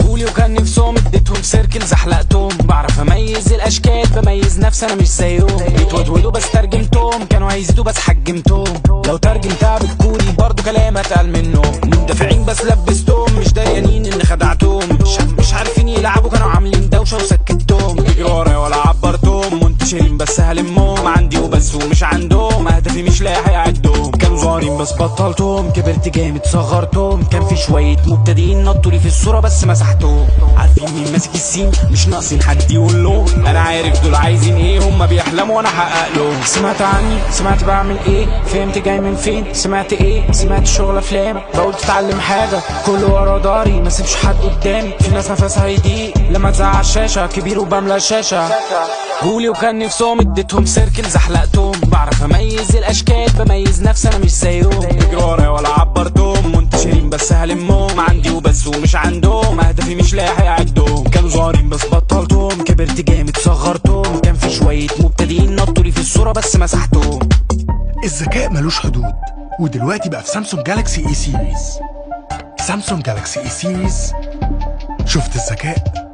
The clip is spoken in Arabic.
قولي وكان نفسهم اديتهم سيركل زحلقتهم، بعرف اميز الاشكال بميز نفسي انا مش زيهم. بيتودودوا بس ترجمتهم، كانوا هيزيدوا بس حجمتهم. لو ترجمتها بالكوري برضو كلام اتقل منهم. مندفعين بس لبستهم، مش دريانين ان خدعتهم. مش عارفين يلعبوا، كانوا عاملين دوشه وسكتهم. يجروا ورايا ولا عبرتهم، منتشرين بس هلمهم. عندي وبس ومش عندهم، اهدافي مش لاحق اعدهم. كانوا صغيرين بس بطلتهم، كبرت جامد صغرتهم. كان في شويه مبتدئين نطولي في الصوره بس مسحتهم. عارفين مين ماسك السين، مش ناقصين حد يقول لهم. انا عارف دول عايزين ايه، هم بيحلموا وانا احقق لهم. سمعت عني، سمعت بعمل ايه، فهمت جاي من فين. سمعت ايه، سمعت شغل افلام. بقول تتعلم حاجه كله ورا داري، ما سيبش حد قدامي. في ناس نفسها يضيق لما تزعل الشاشه، كبير وبملى الشاشه. قولي وكان نفسهم اديتهم سيركل زحلقتهم، بعرف اميز الاشكال بميز نفسي انا مش زيهم. يجروا ورايا ولا عبرتهم، منتشرين بس هلمهم. عندي وبس ومش عندهم، اهدافي مش لاحق اعدهم. كانوا صغيرين بس بطلتهم، كبرت جامد صغرتهم. كان في شويه مبتدئين نطولي في الصوره بس مسحتهم. الذكاء ملوش حدود، ودلوقتي بقى في سامسونج جالاكسي اي سيريز. سامسونج جالاكسي اي سيريز، شفت الذكاء؟